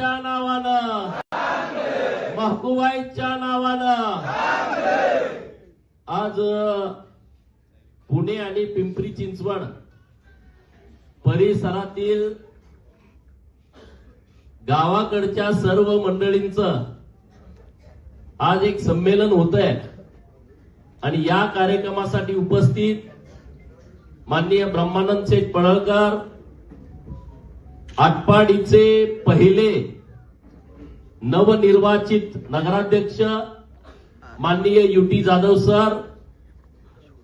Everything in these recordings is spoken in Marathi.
महबूबाईच्या नावानं, महबूबाईच्या नावानं आज पुणे आणि पिंपरी चिंचवड परिसरातील गावाकडच्या सर्व मंडळींचं आज एक संमेलन होत आहे आणि या कार्यक्रमासाठी उपस्थित माननीय ब्रह्मानंद शेठ पडळकर, आटपाडीचे पहिले नवनिर्वाचित नगराध्यक्ष माननीय युटी जाधव सर,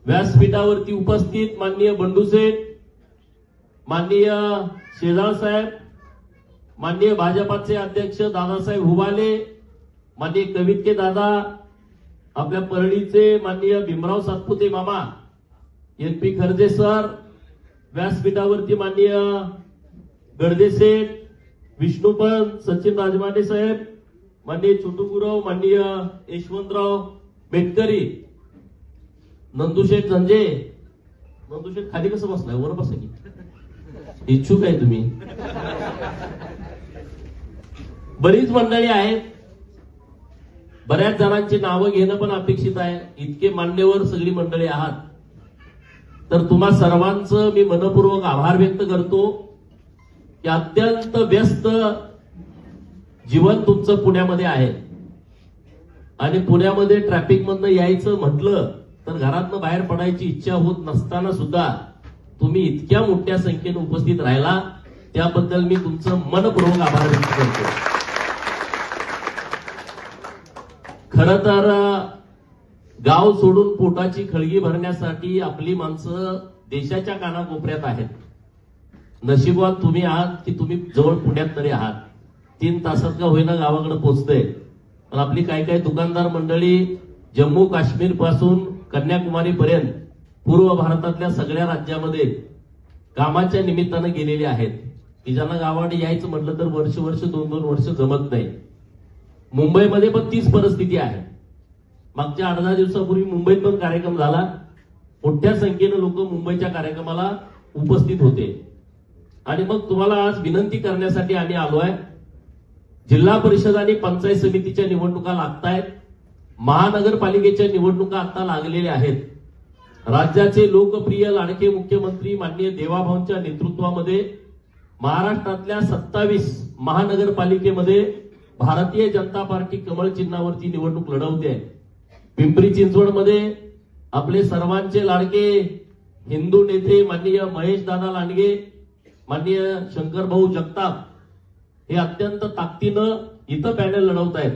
व्यासपीठावरती उपस्थित माननीय बंडू शेठ, माननीय शेजाळ साहेब, माननीय भाजपाचे अध्यक्ष दादासाहेब हुबाले, माननीय कवितके दादा, आपल्या परळीचे माननीय भीमराव सातपुते मामा, एन.पी. खर्जे सर, व्यासपीठावरती माननीय गडदे शेठ, विष्णुपंत, सचिन राजमाने साहेब, माननीय छोटू गुरव, माननीय यशवंतराव बेटकरी, नंदुशेठ झंजे. नंदुशेठ खाली कसं बसलाय? वर बसा की, इच्छुक आहे तुम्ही. बरीच मंडळी आहेत, बऱ्याच जणांची नावं घेणं पण अपेक्षित आहे. इतके मान्यवर सगळी मंडळी आहात, तर तुम्हा सर्वांचं मी मनपूर्वक आभार व्यक्त करतो की अत्यंत व्यस्त जीवन तुमचं पुण्यामध्ये आहे आणि पुण्यामध्ये ट्रॅफिक मधनं यायचं म्हटलं तर घरातनं बाहेर पडायची इच्छा होत नसताना सुद्धा तुम्ही इतक्या मोठ्या संख्येने उपस्थित राहिला, त्याबद्दल मी तुमचं मनपूर्वक आभार व्यक्त करतो. खरं तर गाव सोडून पोटाची खळगी भरण्यासाठी आपली माणसं देशाच्या कानाकोपऱ्यात आहेत. नशिबात तुम्ही आहात की तुम्ही जवळ पुण्यात तरी आहात. 3 तासात का होईना गावाकडे पोहोचतंय. पण आपली काय काय दुकानदार मंडळी जम्मू काश्मीर पासून कन्याकुमारी पर्यंत पूर्व भारतातल्या सगळ्या राज्यामध्ये कामाच्या निमित्तानं गेलेले आहेत की ज्यांना गावाकडे यायचं म्हटलं तर वर्ष 2-2 वर्ष जमत नाही. मुंबईमध्ये पण तीच परिस्थिती आहे. मागच्या 8-10 दिवसापूर्वी मुंबईत पण कार्यक्रम झाला. मोठ्या संख्येने लोक मुंबईच्या कार्यक्रमाला उपस्थित होते आणि मग तुम्हाला आज विनंती करण्यासाठी आम्ही आलोय. जिल्हा परिषद आणि पंचायत समितीच्या निवडणुका लागतायत. महानगरपालिकेच्या निवडणुका आता लागलेल्या आहेत. राज्याचे लोकप्रिय लाडके मुख्यमंत्री माननीय देवाभाऊंच्या नेतृत्वामध्ये महाराष्ट्रातल्या 27 महानगरपालिकेमध्ये भारतीय जनता पार्टी कमळ चिन्हावरती निवडणूक लढवते. पिंपरी चिंचवडमध्ये आपले सर्वांचे लाडके हिंदू नेते माननीय महेश दादा लांडगे, माननीय शंकरभाऊ जगताप हे अत्यंत ताकदीनं इथं पॅनल लढवत आहेत.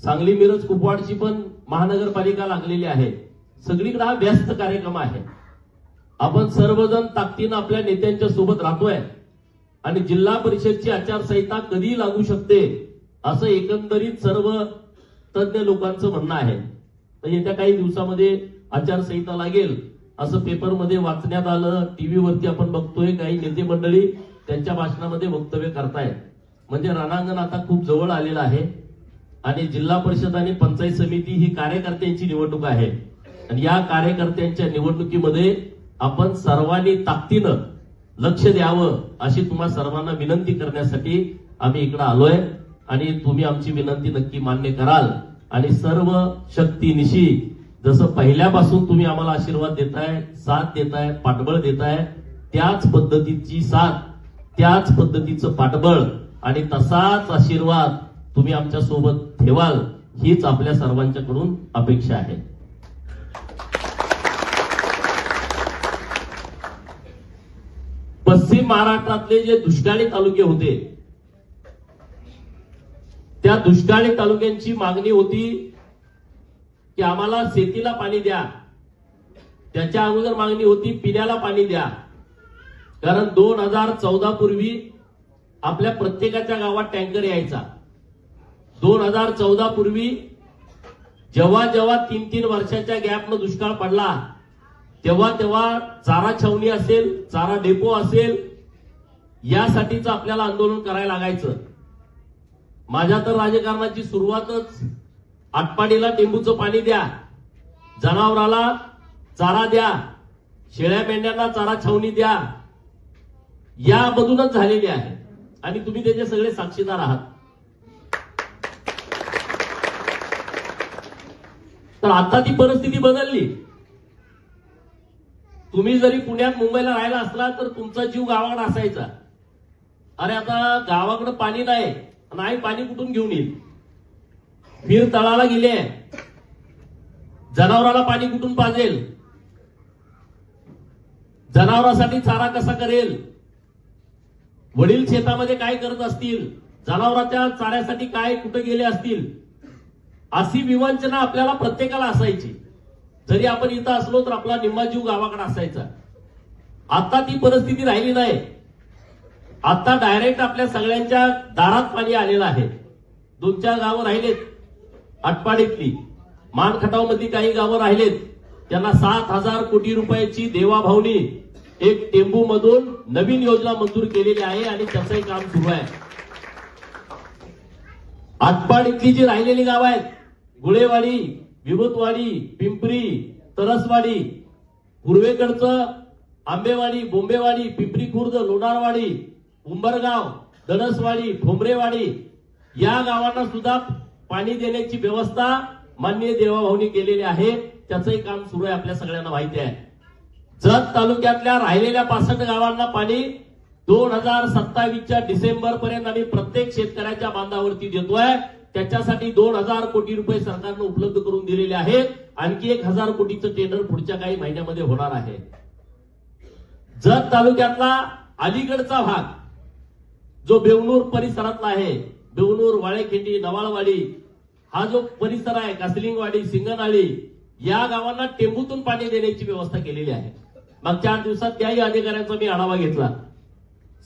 सांगली मिरज कुपवाडची पण महानगरपालिका लागलेली आहे. सगळीकडे हा व्यस्त कार्यक्रम आहे. आपण सर्वजण ताकदीनं आपल्या नेत्यांच्या सोबत राहतोय आणि जिल्हा परिषदची आचारसंहिता कधी लागू शकते असं एकंदरीत सर्व तज्ञ लोकांचं म्हणणं आहे. तर येत्या काही दिवसामध्ये आचारसंहिता लागेल असं पेपरमध्ये वाचण्यात आलं. टीव्हीवरती आपण बघतोय काही नेते मंडळी त्यांच्या भाषणामध्ये वक्तव्य करतायत. म्हणजे रणांगण आता खूप जवळ आलेलं आहे आणि जिल्हा परिषद आणि पंचायत समिती ही कार्यकर्त्यांची निवडणूक आहे आणि या कार्यकर्त्यांच्या निवडणुकीमध्ये आपण सर्वांनी ताकदीनं लक्ष द्यावं अशी तुम्हा सर्वांना विनंती करण्यासाठी आम्ही इकडे आलोय आणि तुम्ही आमची विनंती नक्की मान्य कराल आणि सर्व शक्तीनिशी जसं पहिल्यापासून तुम्ही आम्हाला आशीर्वाद देताय, साथ देताय, पाठबळ देताय, त्याच पद्धतीची साथ, त्याच पद्धतीचं पाठबळ आणि तसाच आशीर्वाद तुम्ही आमच्या सोबत ठेवाल हीच आपल्या सर्वांच्याकडून अपेक्षा आहे. पश्चिम महाराष्ट्रातले जे दुष्काळी तालुके होते त्या दुष्काळी तालुक्यांची मागणी होती की आम्हाला शेतीला पाणी द्या. त्याच्या अगोदर मागणी होती पिण्याला पाणी द्या. कारण 2014 पूर्वी आपल्या प्रत्येकाच्या गावात टँकर यायचा. 2014 पूर्वी जेव्हा जेव्हा 3-3 वर्षाच्या गॅपनं दुष्काळ पडला तेव्हा तेव्हा चारा छावणी असेल, चारा डेपो असेल, यासाठीचं आपल्याला आंदोलन करायला लागायचं. माझ्या तर राजकारणाची सुरुवातच आटपाडीला टेंबूचं पाणी द्या, जनावराला चारा द्या, शेळ्या मेंढ्यांना चारा छावणी द्या, यामधूनच झालेली आहे. आणि तुम्ही त्याचे सगळे साक्षीदार आहात. तर आता ती परिस्थिती बदलली. तुम्ही जरी पुण्यात मुंबईला राहिला असला तर तुमचा जीव गावाकडे असायचा. अरे आता गावाकडे पाणी नाही, पाणी कुठून घेऊन येईल? विहीर तळाला गेले, जनावराला पाणी कुठून पाजेल? जनावरांसाठी चारा कसा करेल? वडील शेतामध्ये काय करत असतील? जनावरांच्या चाऱ्यासाठी काय कुठे गेले असतील? अशी विवंचना आपल्याला प्रत्येकाला असायची. जरी आपण इथं असलो तर आपला निम्मा जीव गावाकडे असायचा. आता ती परिस्थिती राहिली नाही. आता डायरेक्ट आपल्या सगळ्यांच्या दारात पाणी आलेलं आहे. 2-4 गावं राहिलेत, आटपाडीतली मानखटाव मध्ये काही गावं राहिलेत, त्यांना 7,000 कोटी रुपयाची देवाभावनी एक टेंबू मधून नवीन योजना मंजूर केलेली आहे आणि त्याचंही काम सुरू आहे. आटपाडीतली जी राहिलेली गावं आहेत, गुळेवाडी, विभूतवाडी, पिंपरी, तरसवाडी, पूर्वेकडचं आंबेवाडी, बोंबेवाडी, पिंपरी खुर्द, लोणारवाडी, उंबरगाव, दणसवाडी, ठोंबरेवाडी या गावांना सुद्धा पाणी देण्याची व्यवस्था माननीय देवाभाऊनी केलेली आहे. त्याचंही काम सुरू आहे, आपल्या सगळ्यांना माहिती आहे. जत तालुक्यातल्या राहिलेल्या 65 गावांना पाणी 2027च्या डिसेंबर पर्यंत आम्ही प्रत्येक शेतकऱ्याच्या बांधावरती देतोय. त्याच्यासाठी 2,000 कोटी रुपये सरकारनं उपलब्ध करून दिलेले आहेत. आणखी 1,000 कोटीचं टेंडर पुढच्या काही महिन्यामध्ये होणार आहे. जत तालुक्यातला अलीकडचा भाग जो बेवनूर परिसरातला आहे, बेवनूर, वाळेखिंडी, नवाळवाडी हा जो परिसर आहे, कासलिंगवाडी, सिंगनाळी या गावांना टेंबूतून पाणी देण्याची व्यवस्था केलेली आहे. मागच्या 8 दिवसात त्याही अधिकाऱ्यांचा मी आढावा घेतला.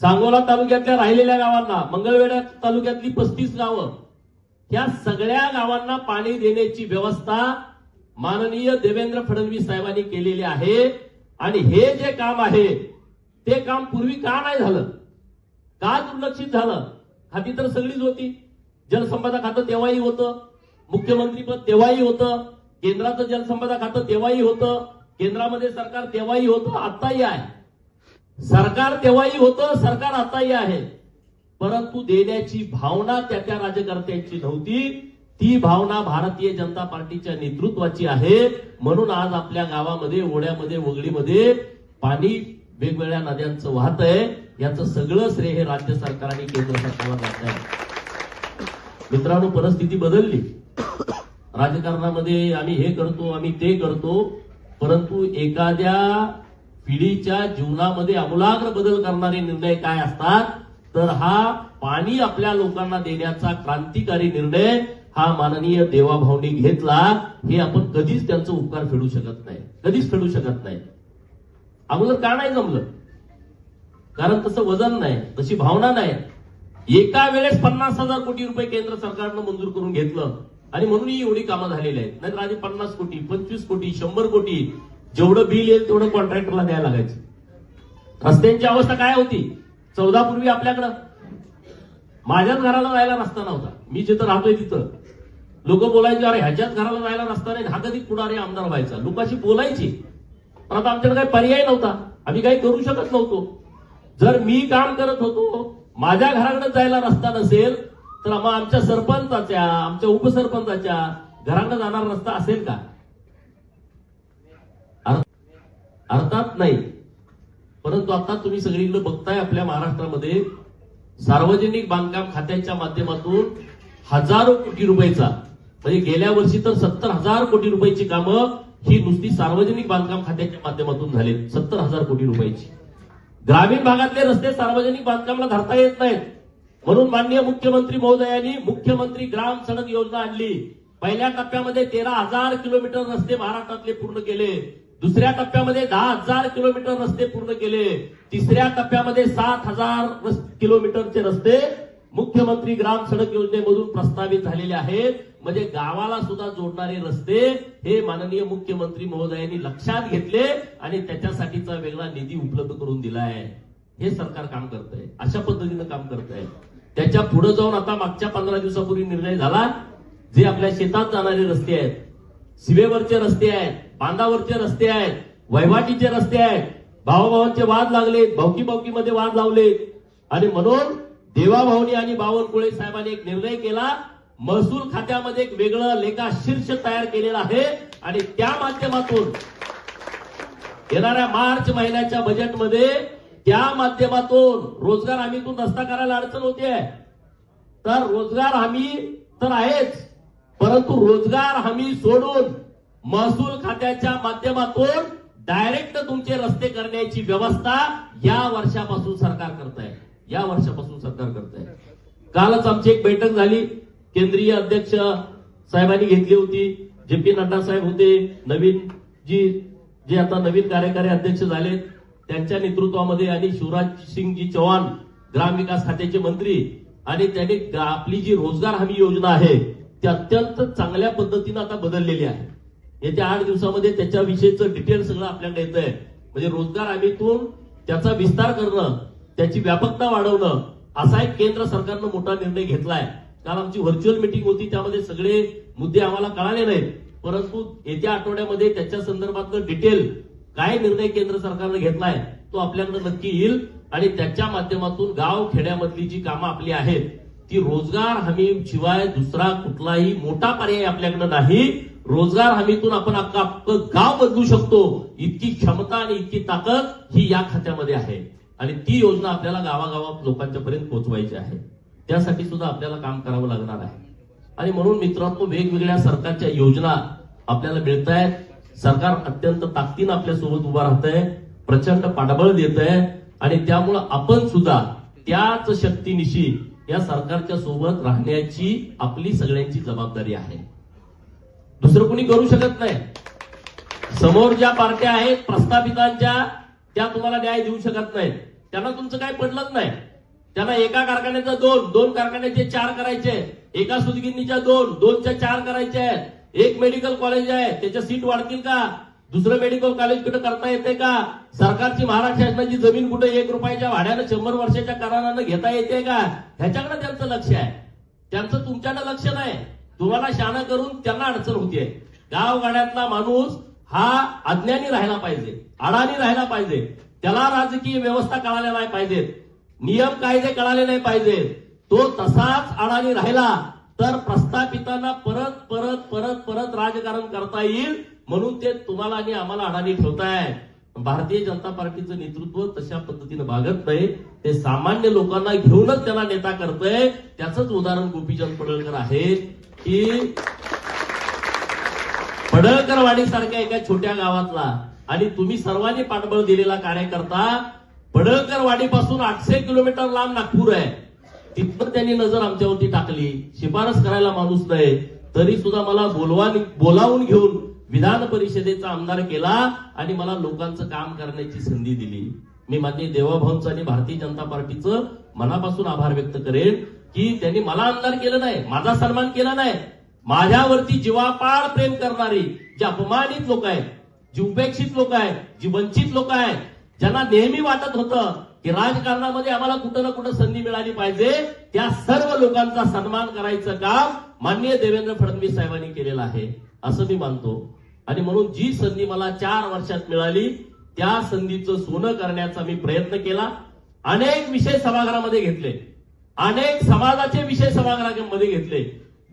सांगोला तालुक्यातल्या राहिलेल्या गावांना, मंगळवेढा तालुक्यातली 35 गावं, या सगळ्या गावांना पाणी देण्याची व्यवस्था माननीय देवेंद्र फडणवीस साहेबांनी केलेली आहे. आणि हे जे काम आहे ते काम पूर्वी का नाही झालं, का दुर्लक्षित झालं? खाती तर सगळीच होती. जलसंपदा खातं तेव्हाही होतं, मुख्यमंत्रीपद तेव्हाही होतं, केंद्राचं जलसंपदा खातं तेव्हाही होतं, केंद्रामध्ये सरकार तेव्हाही होतं, आताही आहे. सरकार तेव्हाही होतं, सरकार आताही आहे. परंतु देण्याची भावना त्या राज्यकर्त्यांची नव्हती. ती भावना भारतीय जनता पार्टीच्या नेतृत्वाची आहे. म्हणून आज आपल्या गावामध्ये, ओढ्यामध्ये, वगळीमध्ये पाणी वेगवेगळ्या नद्यांचं वाहत आहे. याचं सगळं श्रेय हे राज्य सरकार आणि केंद्र सरकारला जात आहे. मित्रांनो, परिस्थिती बदलली. राजकारणामध्ये आम्ही हे करतो, आम्ही ते करतो, परंतु एखाद्या पिढीच्या जीवनामध्ये आमूलाग्र बदल करणारे निर्णय काय असतात, तर हा पाणी आपल्या लोकांना देण्याचा क्रांतिकारी निर्णय हा माननीय देवाभाऊनी घेतला. हे आपण कधीच त्यांचं उपकार फेडू शकत नाही, कधीच फेडू शकत नाही. अगोदर का नाही जमलं? कारण तसं वजन नाही, तशी भावना नाही. एका वेळेस 50,000 कोटी रुपये केंद्र सरकारनं मंजूर करून घेतलं आणि म्हणून ही एवढी कामं झालेली आहेत. नाहीतर आधी 50 कोटी, 25 कोटी, 100 कोटी जेवढं बिल येईल तेवढं कॉन्ट्रॅक्टरला द्यायला लागायचं. रस्त्यांची अवस्था काय होती 14 पूर्वी आपल्याकडं? माझ्याच घराला जायला रस्ता नव्हता. मी जिथं राहतोय तिथं लोक बोलायचे, अरे ह्याच्याच घराला जायला रस्ता नाही, हा कधी पुढारी आमदार व्हायचा. लोकांशी बोलायची, पण आता आमच्याकडे काही पर्याय नव्हता, आम्ही काही करू शकत नव्हतो. जर मी काम करत होतो, माझ्या घराकडे जायला रस्ता नसेल तर मग आमच्या सरपंचाच्या, आमच्या उपसरपंचाच्या घराकडे जाणार रस्ता असेल का? अर्थात नाही. परंतु आता तुम्ही सगळीकडे बघताय, आपल्या महाराष्ट्रामध्ये सार्वजनिक बांधकाम खात्याच्या माध्यमातून हजारो कोटी रुपयाचा, म्हणजे गेल्या वर्षी तर 70,000 कोटी रुपयाची कामं ही नुसती सार्वजनिक बांधकाम खात्याच्या माध्यमातून झाली. 70,000 कोटी रुपयाची. ग्रामीण भागातले रस्ते सार्वजनिक बांधकामाला धरता येत नाहीत, म्हणून माननीय मुख्यमंत्री महोदयांनी मुख्यमंत्री ग्राम सडक योजना आणली. पहिल्या टप्प्यामध्ये 13,000 किलोमीटर रस्ते महाराष्ट्रातले पूर्ण केले. दुसऱ्या टप्प्यामध्ये 10,000 किलोमीटर रस्ते पूर्ण केले. तिसऱ्या टप्प्यामध्ये 7,000 किलोमीटरचे रस्ते मुख्यमंत्री ग्राम सडक योजनेमधून प्रस्तावित झालेले आहेत. म्हणजे गावाला सुद्धा जोडणारे रस्ते हे माननीय मुख्यमंत्री महोदयांनी लक्षात घेतले आणि त्याच्यासाठीचा वेगळा निधी उपलब्ध करून दिला आहे. हे सरकार काम करत आहे, अशा पद्धतीनं काम करत आहे. त्याच्या पुढे जाऊन आता मागच्या 15 दिवसापूर्वी निर्णय झाला, जे आपल्या शेतात जाणारे रस्ते आहेत, सीमेवरचे रस्ते आहेत, बांधावरचे रस्ते आहेत, वहिवाटीचे रस्ते आहेत, भावाभावांचे वाद लागलेत, भावकीमध्ये वाद लावलेत आणि म्हणून देवाभाऊनी आणि बावनकुळे साहेबांनी एक निर्णय केला, महसूल खात्यामध्ये एक वेगळं लेखा शीर्ष तयार केलेला आहे आणि त्या माध्यमातून येणाऱ्या मार्च महिन्याच्या बजेटमध्ये त्या माध्यमातून रोजगार हमीतून रस्ता करायला अडचण होते. तर रोजगार हमी तर आहेच, परंतु रोजगार हमी सोडून महसूल खात्याच्या माध्यमातून डायरेक्ट तुमचे रस्ते करण्याची व्यवस्था या वर्षापासून सरकार करत आहे. कालच आमची एक बैठक झाली, केंद्रीय अध्यक्ष साहेबांनी घेतली होती. जे पी नड्डा साहेब होते, नवीन जे आता नवीन कार्यकारी अध्यक्ष झालेत त्यांच्या नेतृत्वामध्ये, आणि शिवराज सिंगजी चौहान ग्रामविकास खात्याचे मंत्री, आणि त्यांनी आपली जी रोजगार हमी योजना आहे ती अत्यंत चांगल्या पद्धतीने आता बदललेली आहे. येत्या 8 दिवसामध्ये त्याच्याविषयीचं डिटेल सगळं आपल्याकडे येत आहे. म्हणजे रोजगार हमीतून त्याचा विस्तार करणं, त्याची व्यापकता वाढवणं, असा एक केंद्र सरकारनं मोठा निर्णय घेतलाय. काल आमची व्हर्च्युअल मीटिंग होती, त्यामध्ये सगळे मुद्दे आम्हाला कळाले नाहीत, परंतु येत्या आठवड्यामध्ये त्याच्या संदर्भातलं डिटेल काय निर्णय केंद्र सरकारनं घेतलाय तो आपल्याकडे नक्की येईल. आणि त्याच्या माध्यमातून गाव खेड्यामधली जी कामं आपली आहेत ती रोजगार हमी शिवाय दुसरा कुठलाही मोठा पर्याय आपल्याकडे नाही. रोजगार हमीतून आपण अख्खं गाव बदलू शकतो, इतकी क्षमता आणि इतकी ताकद ही या खात्यामध्ये आहे. आणि ती योजना आपल्याला गावागावात लोकांच्या पर्यंत पोहोचवायची आहे. त्यासाठी सुद्धा आपल्याला काम करावं लागणार आहे. आणि म्हणून मित्रांनो, वेगवेगळ्या सरकारच्या योजना आपल्याला मिळत आहेत. सरकार अत्यंत ताकदीनं आपल्या सोबत उभं राहतंय, प्रचंड पाठबळ देत आहे. आणि त्यामुळं आपण सुद्धा त्याच शक्तीनिशी या सरकारच्या सोबत राहण्याची आपली सगळ्यांची जबाबदारी आहे. दुसरं कोणी करू शकत नाही. समोर ज्या पार्ट्या आहेत प्रस्थापितांच्या, त्या तुम्हाला न्याय देऊ शकत नाहीत. त्यांना तुमचं काही पडलंच नाही. त्यांना एका कारखान्याचा 2 कारखान्याचे 4 करायचे, एका सुतगिरणीच्या 2च्या 4 करायचे आहेत. एक मेडिकल कॉलेज आहे, त्याच्या सीट वाढतील का? दुसरं मेडिकल कॉलेज कुठे करता येते का? सरकारची महाराष्ट्र शासनाची जमीन कुठे 1 रुपयाच्या भाड्यानं 100 वर्षाच्या करारानं घेता येते का? ह्याच्याकडे त्यांचं लक्ष आहे. त्यांचं तुमच्याकडे लक्ष नाही. तुम्हाला शाणं करून त्यांना अडचण होतीये. गावगाड्यातला माणूस हा अज्ञानी राहायला पाहिजे, अडाणी राहायला पाहिजे. त्याला राजकीय व्यवस्था कळाल्या नाही पाहिजेत, नियम कायदे कळाले नाही पाहिजेत. तो तसाच अडाणी राहिला तर प्रस्थापितांना परत परत परत परत राजकारण करता येईल. म्हणून ते तुम्हाला आणि आम्हाला अडाणी ठेवताय. भारतीय जनता पार्टीचं नेतृत्व तशा पद्धतीने वागत नाही. ते सामान्य लोकांना घेऊनच त्यांना नेता करतंय. त्याचंच उदाहरण गोपीचंद पडळकर आहे की पडळकरवाडी सारख्या एका छोट्या गावातला आणि तुम्ही सर्वांनी पाठबळ दिलेला कार्यकर्ता, पडळकरवाडीपासून 800 किलोमीटर लांब नागपूर आहे. तिथं त्यांनी नजर आमच्यावरती टाकली. शिफारस करायला माणूस नाही, तरी सुद्धा मला बोलावून घेऊन विधान परिषदेचा आमदार केला आणि मला लोकांचं काम करण्याची संधी दिली. मी माननीय देवाभाऊंचं आणि भारतीय जनता पार्टीचं मनापासून आभार व्यक्त करेन की त्यांनी मला आमदार केलं नाही, माझा सन्मान केला नाही. माझ्यावरती जीवापाड प्रेम करणारी, जे अपमानित लोक आहेत, जी उपेक्षित लोक आहेत, जी वंचित लोक आहेत, ज्यांना नेहमी वाटत होतं की राजकारणामध्ये आम्हाला कुठं ना कुठं संधी मिळाली पाहिजे, त्या सर्व लोकांचा सन्मान करायचं काम माननीय देवेंद्र फडणवीस साहेबांनी केलेलं आहे असं मी मानतो. आणि म्हणून जी संधी मला 4 वर्षात मिळाली त्या संधीचं सोनं करण्याचा मी प्रयत्न केला. अनेक विषय सभागृहामध्ये घेतले, अनेक समाजाचे विषय सभागृहामध्ये घेतले,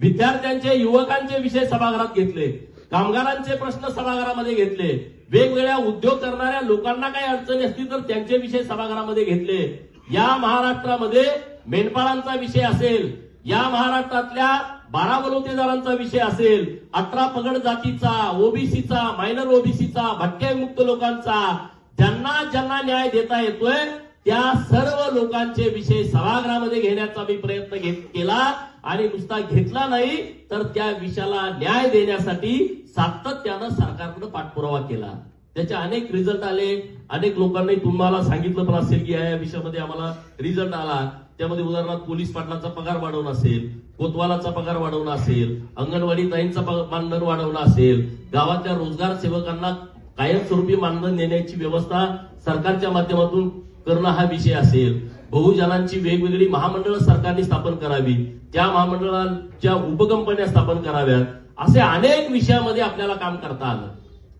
विद्यार्थ्यांचे युवकांचे विषय सभागृहात घेतले, कामगारांचे प्रश्न सभागृहामध्ये घेतले, वेगवेगळ्या उद्योग करणाऱ्या लोकांना काही अडचणी असतील तर त्यांचे विषय सभागृहामध्ये घेतले. या महाराष्ट्रामध्ये मेंढपाळांचा विषय असेल, या महाराष्ट्रातल्या 12 बलुतेदारांचा विषय असेल, 18 पगड जातीचा, ओबीसीचा, मायनर ओबीसीचा, भटक्यामुक्त लोकांचा, ज्यांना न्याय देता येतोय त्या सर्व लोकांचे विषय सभागृहामध्ये घेण्याचा मी प्रयत्न केला. आणि नुसता घेतला नाही तर त्या विषयाला न्याय देण्यासाठी सातत्यानं सरकारकडे पाठपुरावा केला. त्याचे अनेक रिझल्ट आले. अनेक लोकांनी तुम्हाला सांगितलं पण असेल की या विषयामध्ये आम्हाला रिझल्ट आला. त्यामध्ये उदाहरणार्थ पोलीस पाटलांचा पगार वाढवणं असेल, कोतवालाचा पगार वाढवणं असेल, अंगणवाडी ताईंचा मानधन वाढवणं असेल, गावातल्या रोजगार सेवकांना कायमस्वरूपी मानधन देण्याची व्यवस्था सरकारच्या माध्यमातून करणं हा विषय असेल, बहुजनांची वेगवेगळी महामंडळं सरकारने स्थापन करावी, त्या महामंडळाच्या उपकंपन्या स्थापन कराव्यात, असे अनेक विषयामध्ये आपल्याला काम करता आलं,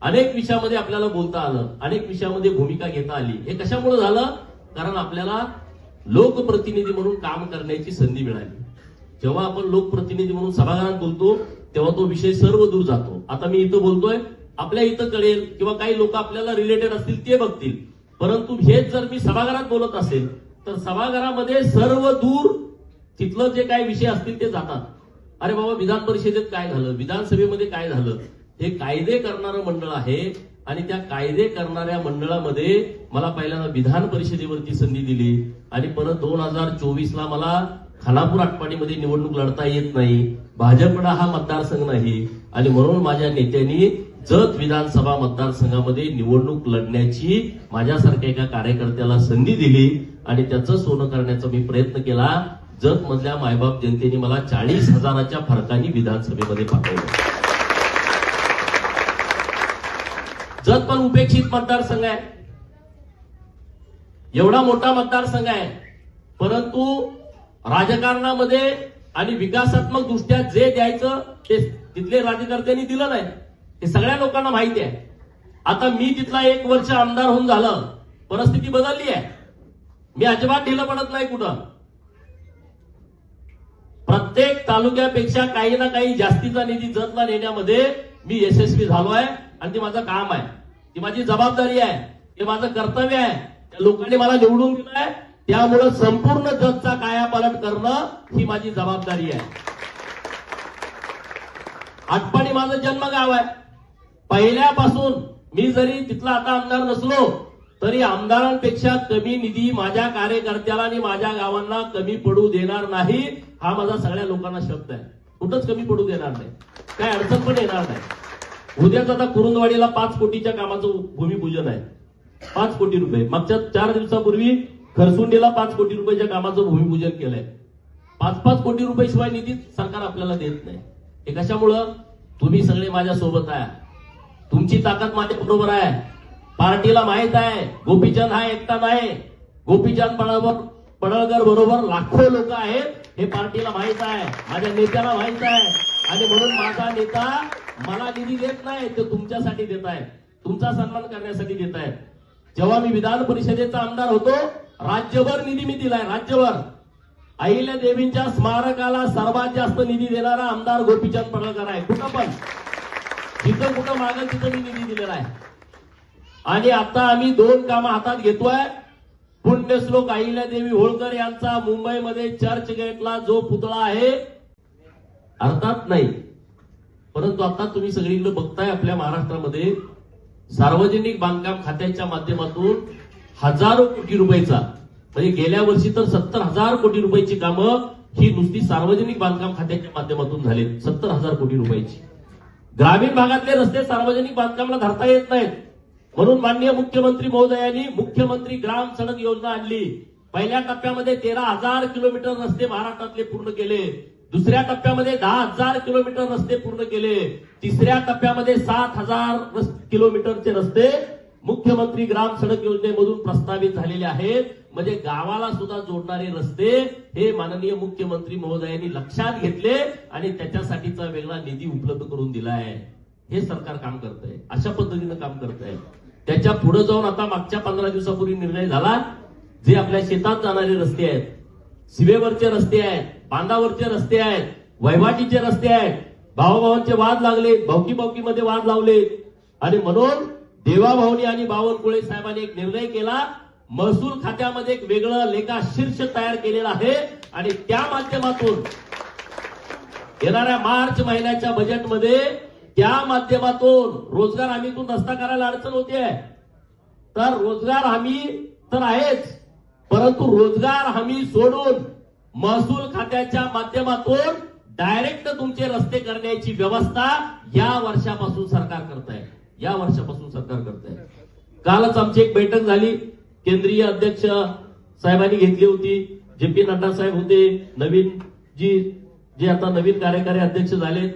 अनेक विषयामध्ये आपल्याला बोलता आलं, अनेक विषयामध्ये भूमिका घेता आली. हे कशामुळे झालं? कारण आपल्याला लोकप्रतिनिधी म्हणून काम करण्याची संधी मिळाली. जेव्हा आपण लोकप्रतिनिधी म्हणून सभागृहात बोलतो तेव्हा तो विषय सर्व दूर जातो. आता मी इथं बोलतोय, आपल्या इथं कळेल किंवा काही लोक आपल्याला रिलेटेड असतील ते बघतील, परंतु हेच जर मी सभागृहात बोलत असेल तर सभागृहामध्ये सर्व दूर तिथलं जे काही विषय असतील ते जातात. अरे बाबा, विधान परिषदेत काय झालं, विधानसभेमध्ये काय झालं, हे कायदे करणारं मंडळ आहे आणि त्या कायदे करणाऱ्या मंडळामध्ये मला पहिल्यांदा विधान परिषदेवरती संधी दिली आणि परत 2024ला मला खानापूर आटपाडीमध्ये निवडणूक लढता येत नाही, भाजपला हा मतदारसंघ नाही आणि म्हणून माझ्या नेत्यांनी जत विधानसभा मतदारसंघामध्ये निवडणूक लढण्याची माझ्यासारख्या एका कार्यकर्त्याला संधी दिली आणि त्याचं सोनं करण्याचा मी प्रयत्न केला. जत मधल्या मायबाप जनतेने मला 40,000च्या फरकाने विधानसभेमध्ये पाठवलं. जत पण उपेक्षित मतदारसंघ आहे, एवढा मोठा मतदारसंघ आहे, परंतु राजकारणामध्ये आणि विकासात्मक दृष्ट्या जे द्यायचं ते तिथले राज्यकर्त्यांनी दिलं नाही, हे सगळ्या लोकांना माहिती आहे. आता मी तिथला 1 वर्ष आमदार होऊन झालं, परिस्थिती बदलली आहे. मी अजिबात ढिलं पडत नाही कुठं. प्रत्येक तालुक्यापेक्षा काही ना काही जास्तीचा निधी जतला नेण्यामध्ये मी यशस्वी झालो आहे आणि ते माझं काम आहे, ती माझी जबाबदारी आहे, ते माझं कर्तव्य आहे. त्या लोकांनी मला निवडून दिलंय, त्यामुळे संपूर्ण जतचा कायापालट करणं ही माझी जबाबदारी आहे. आटपाडी माझं जन्मगाव आहे. पहिल्यापासून मी जरी तिथला आता आमदार नसलो तरी आमदारांपेक्षा कमी निधी माझ्या कार्यकर्त्याला आणि माझ्या गावांना कमी पडू देणार नाही, हा माझा सगळ्या लोकांना शब्द आहे. कुठंच कमी पडू देणार नाही, काय अडचण पण येणार नाही. उद्याच आता कुरुंदवाडीला 5 कोटीच्या कामाचं भूमिपूजन आहे. 5 कोटी रुपये. मागच्या 4 दिवसापूर्वी खरसुंडीला 5 कोटी रुपयाच्या कामाचं भूमिपूजन केलंय. 5-5 कोटी रुपये शिवाय निधी सरकार आपल्याला देत नाही. हे कशामुळं? तुम्ही सगळे माझ्या सोबत आहे, तुमची ताकद माझ्या बरोबर आहे. पार्टीला माहित आहे गोपीचंद हा एकटा नाही, गोपीचंद पडळकर बरोबर लाखो लोक आहेत, हे पार्टीला माहित आहे, माझ्या नेत्याला माहित आहे. आणि म्हणून माझा नेता मला निधी देत नाही, ते तुमच्यासाठी देत आहे, तुमचा सन्मान करण्यासाठी देत आहे. जेव्हा मी विधान परिषदेचा आमदार होतो राज्यभर निधी मी दिलाय, राज्यभर. अहिल्या देवींच्या स्मारकाला सर्वात जास्त निधी देणारा आमदार गोपीचंद पडळकर आहे. कुठं पण जिथं कुठं मागेल तिथं मी निधी दिलेला आहे. आणि आता आम्ही 2 कामं हातात घेतोय. पुण्यश्लोक अहिल्यादेवी होळकर यांचा मुंबईमध्ये चर्चगेटला जो पुतळा आहे, अर्थात नाही, परंतु आता तुम्ही सगळीकडे बघताय आपल्या महाराष्ट्रामध्ये सार्वजनिक बांधकाम खात्याच्या माध्यमातून हजारो कोटी रुपयाचा, म्हणजे गेल्या वर्षी तर 70,000 कोटी रुपयाची कामं ही नुसती सार्वजनिक बांधकाम खात्याच्या माध्यमातून झाली. 70,000 कोटी रुपयाची. ग्रामीण भागातले रस्ते सार्वजनिक बांधकामाला धरता येत नाहीत, म्हणून माननीय मुख्यमंत्री महोदयांनी मुख्यमंत्री ग्राम सडक योजना आणली. पहिल्या टप्प्यामध्ये 13,000 किलोमीटर रस्ते महाराष्ट्रातले पूर्ण केले. दुसऱ्या टप्प्यामध्ये 10,000 किलोमीटर रस्ते पूर्ण केले. तिसऱ्या टप्प्यामध्ये 7,000 किलोमीटरचे रस्ते मुख्यमंत्री ग्राम सडक योजनेमधून प्रस्तावित झालेले आहेत. म्हणजे गावाला सुद्धा जोडणारे रस्ते हे माननीय मुख्यमंत्री महोदयांनी लक्षात घेतले आणि त्याच्यासाठीचा वेगळा निधी उपलब्ध करून दिलाय. हे सरकार काम करतंय, अशा पद्धतीनं काम करतंय. त्याच्या पुढे जाऊन आता मागच्या 15 दिवसापूर्वी निर्णय झाला, जे आपल्या शेतात जाणारे रस्ते आहेत, सीमेवरचे रस्ते आहेत, बांधावरचे रस्ते आहेत, वैवाटीचे रस्ते आहेत, भावाभावांचे वाद लागले, भावकीमध्ये वाद लावले आणि म्हणून देवाभाऊनी आणि बावनकुळे साहेबांनी एक निर्णय केला. महसूल खात्यामध्ये एक वेगळं लेखाशीर्ष तयार केलेला आहे आणि त्या माध्यमातून येणाऱ्या मार्च महिन्याच्या बजेटमध्ये त्या माध्यमातून रोजगार हमीतून रस्ता करायला अडचण होते. तर रोजगार हमी तर आहेच, परंतु रोजगार हमी सोडून महसूल खात्याच्या माध्यमातून डायरेक्ट तुमचे रस्ते करण्याची व्यवस्था या वर्षापासून सरकार करत आहे. या वर्षापासून सरकार करत आहे. कालच आमची एक बैठक झाली, केंद्रीय अध्यक्ष साहेबांनी घेतली होती. जे.पी. नड्डा साहेब होते, नवीन जे आता नवीन कार्यकारी अध्यक्ष झाले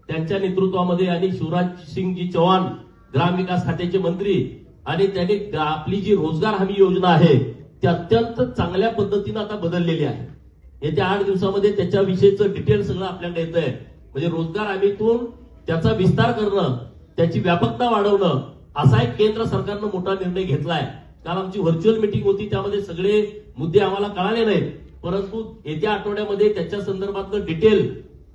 त्यांच्या नेतृत्वामध्ये, आणि शिवराज सिंगजी चौहान ग्रामविकास खात्याचे मंत्री, आणि त्यांनी आपली जी रोजगार हमी योजना आहे ती अत्यंत चांगल्या पद्धतीने आता बदललेली आहे. येत्या 8 दिवसामध्ये त्याच्याविषयीचं डिटेल सगळं आपल्याकडे येत आहे. म्हणजे रोजगार हमीतून त्याचा विस्तार करणं, त्याची व्यापकता वाढवणं, असा एक केंद्र सरकारनं मोठा निर्णय घेतलाय. काल आमची व्हर्च्युअल मीटिंग होती, त्यामध्ये सगळे मुद्दे आम्हाला कळाले नाहीत, परंतु येत्या आठवड्यामध्ये त्याच्या संदर्भातलं डिटेल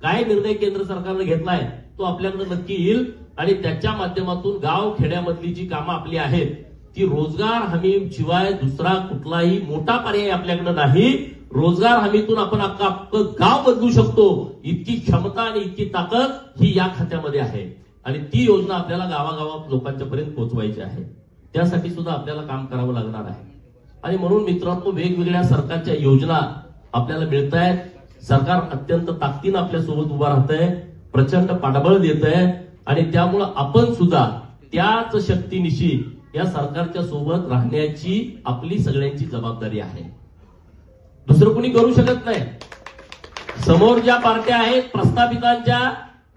काय निर्णय केंद्र सरकारने घेतलाय तो आपल्याकडे नक्की येईल आणि त्याच्या माध्यमातून गाव खेड्यामधली जी कामं आपली आहेत ती रोजगार हमी शिवाय दुसरा कुठलाही मोठा पर्याय आपल्याकडे नाही. रोजगार हमीतून आपण अख्खं गाव बदलू शकतो, इतकी क्षमता आणि इतकी ताकद ही या खात्यामध्ये आहे आणि ती योजना आपल्याला गावागावात लोकांच्या पर्यंत पोहोचवायची आहे. त्यासाठी सुद्धा आपल्याला काम करावं लागणार आहे. आणि म्हणून मित्रांनो, वेगवेगळ्या सरकारच्या योजना आपल्याला मिळत आहेत. सरकार अत्यंत ताकदीनं आपल्यासोबत उभा राहतंय, प्रचंड पाठबळ देत आहे आणि त्यामुळं आपण सुद्धा त्याच शक्तीनिशी या सरकारच्या सोबत राहण्याची आपली सगळ्यांची जबाबदारी आहे. दुसरं कुणी करू शकत नाही. समोर ज्या पार्ट्या आहेत प्रस्थापितांच्या,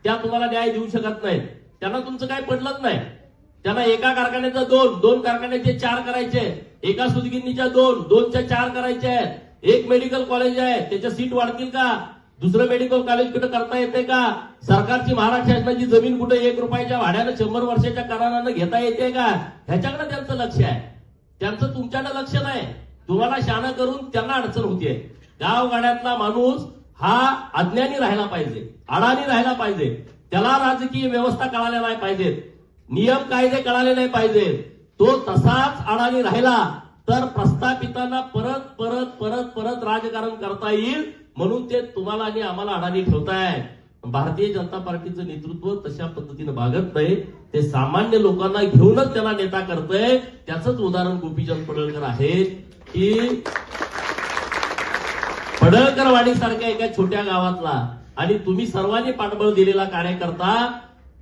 त्या तुम्हाला न्याय देऊ शकत नाहीत. त्यांना तुमचं काय पडलंच नाही. त्यांना एका कारखान्याचा दोन कारखान्याचे 4 करायचे, एका सुतगिरणीच्या 2च्या 4 करायचे आहेत. एक मेडिकल कॉलेज आहे, त्याच्या सीट वाढतील का? दुसरं मेडिकल कॉलेज कुठे करता येते का? सरकारची महाराष्ट्र शासनाची जमीन कुठे 1 रुपयाच्या भाड्यानं 100 वर्षाच्या करारानं घेता येते का? ह्याच्याकडे त्यांचं लक्ष आहे. त्यांचं तुमच्याकडे लक्ष नाही. तुम्हाला शाणं करून त्यांना अडचण होतीये. गावगाड्यातला माणूस हा अज्ञानी राहायला पाहिजे, अडाणी राहायला पाहिजे. त्याला राजकीय व्यवस्था कळाल्या नाही पाहिजेत, नियम कायदे कळाले नाही पाहिजेत. तो तसाच अडाणी राहिला तर प्रस्थापितांना परत परत परत परत राजकारण करता येईल. म्हणून ते तुम्हाला आणि आम्हाला अडाणी ठेवताय. भारतीय जनता पार्टीचं नेतृत्व तशा पद्धतीनं वागत नाही. ते सामान्य लोकांना घेऊनच त्यांना नेता करतंय. त्याचंच उदाहरण गोपीचंद पडळकर आहे की पडळकरवाडी सारख्या एका छोट्या गावातला आणि तुम्ही सर्वांनी पाठबळ दिलेला कार्यकर्ता,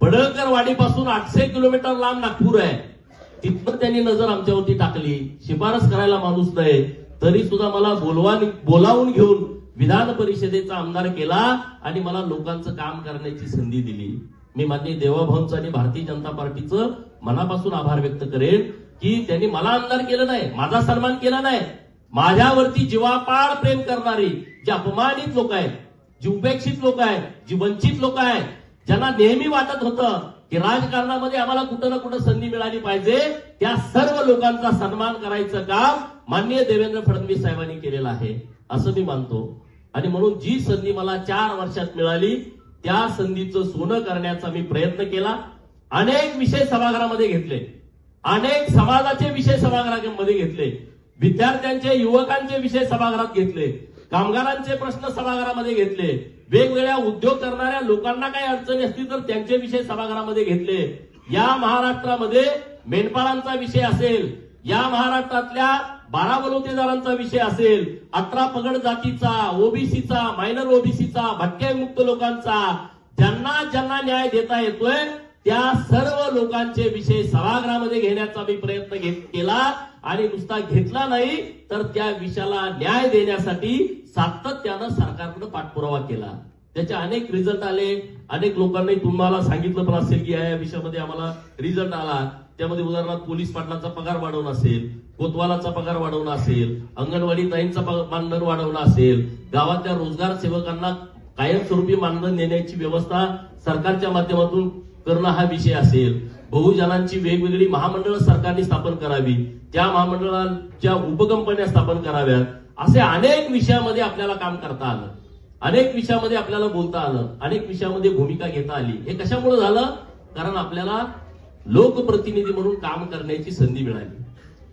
पडळकरवाडीपासून 800 किलोमीटर लांब नागपूर आहे. तिथं त्यांनी नजर आमच्यावरती टाकली. शिफारस करायला माणूस नाही, तरी सुद्धा मला बोलावून घेऊन विधान परिषदेचा आमदार केला आणि मला लोकांचं काम करण्याची संधी दिली. मी माननीय देवाभाऊंचं आणि भारतीय जनता पार्टीचं मनापासून आभार व्यक्त करेन की त्यांनी मला आमदार केलं नाही, माझा सन्मान केला नाही. माझ्यावरती जीवापाड प्रेम करणारी जी अपमानित लोक आहेत, जी उपेक्षित लोक आहेत, जी वंचित लोक आहेत, ज्यांना नेहमी वाटत होतं की राजकारणामध्ये आम्हाला कुठं ना कुठं संधी मिळाली पाहिजे, त्या सर्व लोकांचा सन्मान करायचं काम माननीय देवेंद्र फडणवीस साहेबांनी केलेलं आहे असं मी मानतो. आणि म्हणून जी संधी मला 4 वर्षात मिळाली त्या संधीचं सोनं करण्याचा मी प्रयत्न केला. अनेक विषय सभागृहामध्ये घेतले, अनेक समाजाचे विषय सभागृहामध्ये घेतले, विद्यार्थ्यांचे युवकांचे विषय सभागृहात घेतले, कामगारांचे प्रश्न सभागृहामध्ये घेतले, वेगवेगळ्या उद्योग करणाऱ्या लोकांना काही अडचणी असतील तर त्यांचे विषय सभागृहामध्ये घेतले. या महाराष्ट्रामध्ये मेंढपाळांचा विषय असेल, या महाराष्ट्रातल्या 12 बलुतेदारांचा विषय असेल, 18 पगड जातीचा, ओबीसीचा, मायनर ओबीसीचा, भटक्यामुक्त लोकांचा, ज्यांना न्याय देता येतोय त्या सर्व लोकांचे विषय सभागृहामध्ये घेण्याचा मी प्रयत्न केला आणि नुसता घेतला नाही तर त्या विषयाला न्याय देण्यासाठी सातत्यानं सरकारकडे पाठपुरावा केला. त्याचे अनेक रिझल्ट आले. अनेक लोकांनी तुम्हाला सांगितलं पण असेल की या विषयामध्ये आम्हाला रिझल्ट आला. त्यामध्ये उदाहरणार्थ पोलीस पाटलांचा पगार वाढवणं असेल, कोतवालाचा पगार वाढवणं असेल, अंगणवाडी ताईंचा मानधन वाढवणं असेल, गावातल्या रोजगार सेवकांना कायमस्वरूपी मानधन देण्याची व्यवस्था सरकारच्या माध्यमातून करणं हा विषय असेल, बहुजनांची वेगवेगळी महामंडळं सरकारने स्थापन करावी, त्या महामंडळांच्या उपकंपन्या स्थापन कराव्यात, असे अनेक विषयामध्ये आपल्याला काम करता आलं, अनेक विषयामध्ये आपल्याला बोलता आलं, अनेक विषयामध्ये भूमिका घेता आली. हे कशामुळे झालं? कारण आपल्याला लोकप्रतिनिधी म्हणून काम करण्याची संधी मिळाली.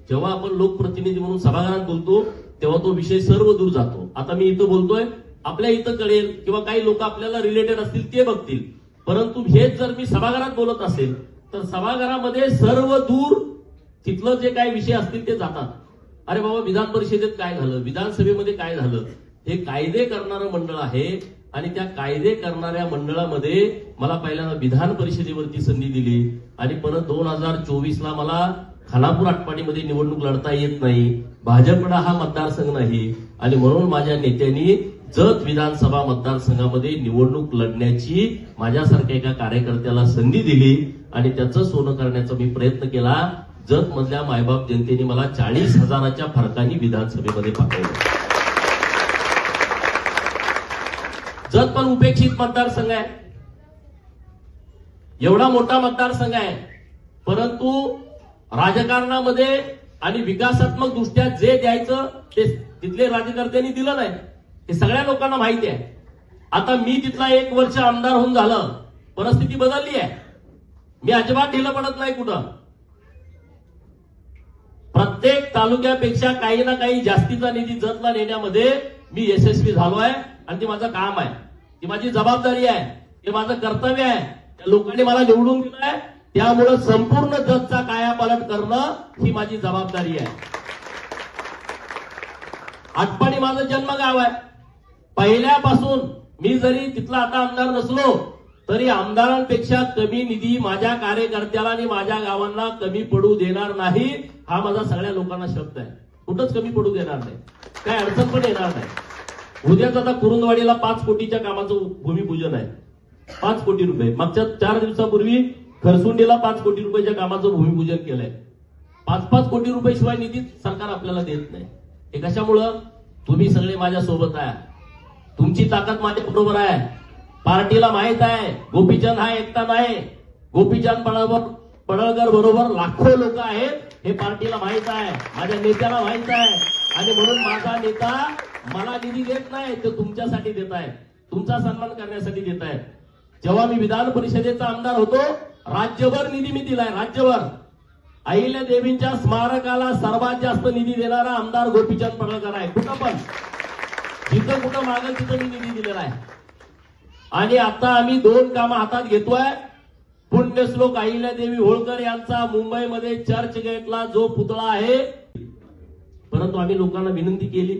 जेव्हा आपण लोकप्रतिनिधी म्हणून सभागृहात बोलतो तेव्हा तो विषय सर्व दूर जातो. आता मी इथं बोलतोय, आपल्या इथं कळेल किंवा काही लोक आपल्याला रिलेटेड असतील ते बघतील, परंतु हेच जर मी सभागृहात बोलत असेल तर सभागृहामध्ये सर्व दूर तिथलं जे काही विषय असतील ते जातात. अरे बाबा, विधान परिषदेत काय झालं, विधानसभेमध्ये काय झालं, हे कायदे करणारं मंडळ आहे आणि त्या कायदे करणाऱ्या मंडळामध्ये मला पहिल्यांदा विधान परिषदेवरती संधी दिली आणि परत 2024ला मला खानापूर आटपाडीमध्ये निवडणूक लढता येत नाही, भाजपला हा मतदारसंघ नाही आणि म्हणून माझ्या नेत्यांनी जत विधानसभा मतदारसंघामध्ये निवडणूक लढण्याची माझ्यासारख्या एका कार्यकर्त्याला संधी दिली आणि त्याचं सोनं करण्याचा मी प्रयत्न केला. जत मधल्या मायबाप जनतेने मला 40,000च्या फरकाने विधानसभेमध्ये पाठवलं. जत पण उपेक्षित मतदारसंघ आहे, एवढा मोठा मतदारसंघ आहे, परंतु राजकारणामध्ये आणि विकासात्मक दृष्ट्या जे द्यायचं ते तिथले राज्यकर्त्यांनी दिलं नाही, हे सगळ्या लोकांना माहिती आहे. आता मी तिथला 1 वर्ष आमदार होऊन झालं, परिस्थिती बदलली आहे. मी अजिबात ढिलं पडत नाही कुठं. प्रत्येक तालुक्यापेक्षा काही ना काही जास्तीचा निधी जतला नेण्यामध्ये मी यशस्वी झालो आहे आणि ते माझं काम आहे, ती माझी जबाबदारी आहे, हे माझं कर्तव्य आहे. त्या लोकांनी मला निवडून दिलंय, त्यामुळे संपूर्ण जतचा कायापालट करणं ही माझी जबाबदारी आहे. आटपाडी माझं जन्मगाव आहे. पहिल्यापासून मी जरी तिथला आता आमदार नसलो तरी आमदारांपेक्षा कमी निधी माझ्या कार्यकर्त्याला आणि माझ्या गावांना कमी पडू देणार नाही, हा माझा सगळ्या लोकांना शब्द आहे. कुठंच कमी पडू देणार नाही, काय अडचण पण येणार नाही. उद्याच आता कुरुंदवाडीला 5 कोटीच्या कामाचं भूमिपूजन आहे. 5 कोटी रुपये. मागच्या 4 दिवसापूर्वी खरसुंडीला 5 कोटी रुपयाच्या कामाचं भूमिपूजन केलंय. 5-5 कोटी रुपये शिवाय निधी सरकार आपल्याला देत नाही. हे कशामुळं? तुम्ही सगळे माझ्या सोबत आहे, तुमची ताकद माझ्या बरोबर आहे. पार्टीला माहित आहे गोपीचंद हा एकटा नाही, गोपीचंद पडळकर बरोबर लाखो लोक आहेत, हे पार्टीला माहित आहे, माझ्या नेत्याला माहित आहे. आणि म्हणून माझा नेता मला निधी देत नाही, तो तुमच्यासाठी देत आहे, तुमचा सन्मान करण्यासाठी देत आहे. जेव्हा मी विधान परिषदेचा आमदार होतो, राज्यभर निधी मी दिलाय, राज्यभर. अहिल्या देवींच्या स्मारकाला सर्वात जास्त निधी देणारा आमदार गोपीचंद पडळकर आहे. कुठं पण जिथं कुठं मागेल तिथं मी निधी दिलेला आहे. आणि आता आम्ही 2 कामं हातात घेतोय. पुण्यश्लोक अहिल्यादेवी होळकर यांचा मुंबईमध्ये चर्चगेटला जो पुतळा आहे, परंतु आम्ही लोकांना विनंती केली,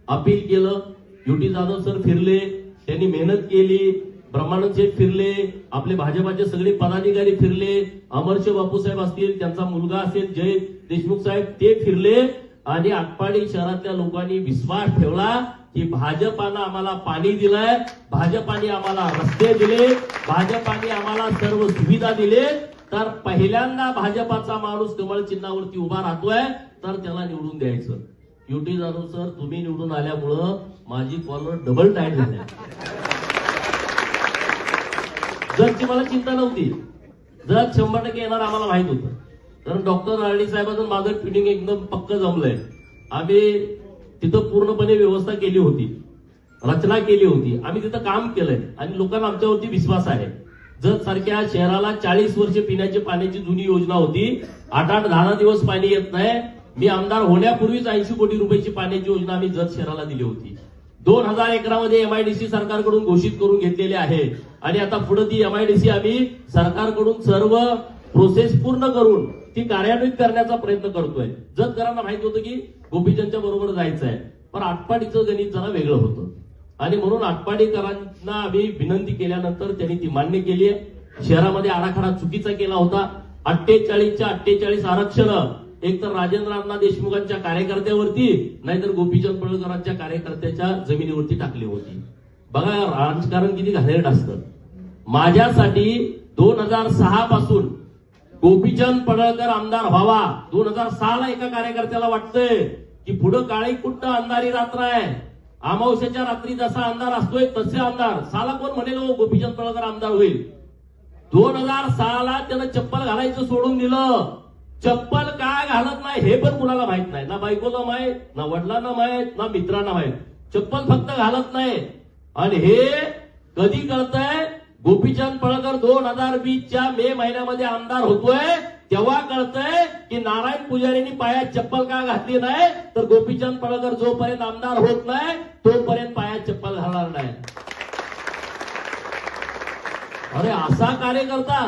अपील केलं. युटी जाधव सर फिरले, त्यांनी मेहनत केली, ब्रह्मानंद शेठ फिरले, आपले भाजपाचे सगळे पदाधिकारी फिरले, अमरशे बापूसाहेब असतील, त्यांचा मुलगा असेल जय देशमुख साहेब, ते फिरले. आणि आटपाडी शहरातल्या लोकांनी विश्वास ठेवला की भाजपानं आम्हाला पाणी दिलंय, भाजपाने आम्हाला रस्ते दिले, भाजपाने आम्हाला सर्व सुविधा दिले, तर पहिल्यांदा भाजपाचा माणूस कमळ चिन्हावरती उभा राहतोय, तर त्याला निवडून द्यायचं. युटी जाधव सर, तुम्ही निवडून आल्यामुळं माझी कॉलर डबल टाईट झाली. जरची मला चिंता नव्हती, जर 100% येणार आम्हाला माहित होतं, कारण डॉक्टर राणी साहेबांचं माझं फिटिंग एकदम पक्क जमलंय. आम्ही तिथं पूर्णपणे व्यवस्था केली होती, रचना केली होती, आम्ही तिथं काम केलंय आणि लोकांना आमच्यावरती विश्वास आहे. जत सारख्या शहराला 40 वर्ष पिण्याच्या पाण्याची जुनी योजना होती, 8-10 दिवस पाणी येत नाही. मी आमदार होण्यापूर्वीच 80 कोटी रुपयाची पाण्याची योजना आम्ही जत शहराला दिली होती. 2000 एकरामध्ये MIDC सरकारकडून घोषित करून घेतलेली आहे आणि आता पुढे ती MIDC आम्ही सरकारकडून सर्व प्रोसेस पूर्ण करून ती कार्यान्वित करण्याचा प्रयत्न करतोय. जतकरांना माहित होतं की गोपीचंदच्या बरोबर जायचं आहे, पण आटपाडीचं गणित जरा वेगळं होतं आणि म्हणून आटपाडीकरांना आम्ही विनंती केल्यानंतर त्यांनी ती मान्य केली आहे. शहरामध्ये आराखडा चुकीचा केला होता. 48च्या 48 आरक्षण एकतर राजेंद्र अण्णा देशमुखांच्या कार्यकर्त्यावरती, नाहीतर गोपीचंद पडळकरांच्या कार्यकर्त्याच्या जमिनीवरती टाकली होती. बघा राजकारण किती घाणेरड असतं. माझ्यासाठी 2006 पासून गोपीचंद पडळकर आमदार व्हावा, 2006ला एका कार्यकर्त्याला वाटतंय की पुढे काळी कुट्ट अंधारी रात्र आहे, अमावस्याच्या रात्री जसा अंधार असतोय तसे अंधार, साला कोण म्हणेल गोपीचंद पडळकर आमदार होईल. 2006ला त्यानं चप्पल घालायचं सोडून दिलं. चप्पल काय घालत नाही हे पण कुणाला माहित नाही, ना बायकोला माहित, ना वडिलांना माहित, ना मित्रांना माहित. चप्पल फक्त घालत नाही. आणि हे कधी कळतंय? गोपीचंद पडळकर 2020च्या मे महिन्यामध्ये आमदार होतोय तेव्हा कळतंय की नारायण पुजारींनी पायात चप्पल का घातली नाही, तर गोपीचंद पडळकर जोपर्यंत आमदार होत नाही तोपर्यंत पायात चप्पल घालणार नाही. अरे असा कार्यकर्ता,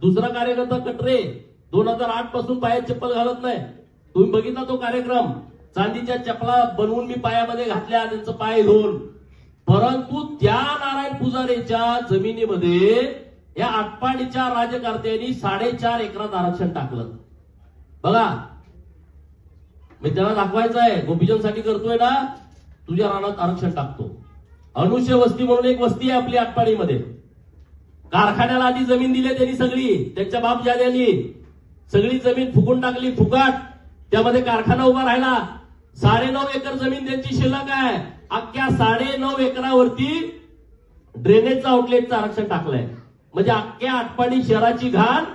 दुसरा कार्यकर्ता कटरे 2008 पासून पायात चप्पल घालत नाही. तुम्ही बघितला तो कार्यक्रम, चांदीच्या चपला बनवून मी पायामध्ये घातल्या, त्यांचं पाय धुवून. परंतु त्या नारायण पुजारीच्या जमिनीमध्ये या आटपाडीच्या राजकारत्यांनी 4.5 एकरात आरक्षण टाकलं. बघा, मी त्याला दाखवायचं आहे, गोपीचंदसाठी करतोय ना, तुझ्या रानात आरक्षण टाकतो. अनुष्य वस्ती म्हणून एक वस्ती आहे आपली आटपाडीमध्ये. कारखान्याला आधी जमीन दिली त्यांनी सगळी, त्यांच्या बाप जाद्यांनी सगळी जमीन फुकून टाकली, फुकाट. त्यामध्ये कारखाना उभा राहिला. 9.5 एकर जमीन त्यांची शिल्लक आहे. अख्ख्या 9.5 एकरावरती ड्रेनेजचं आउटलेटचं आरक्षण टाकलंय. म्हणजे अख्ख्या आटपाडी शहराची घाण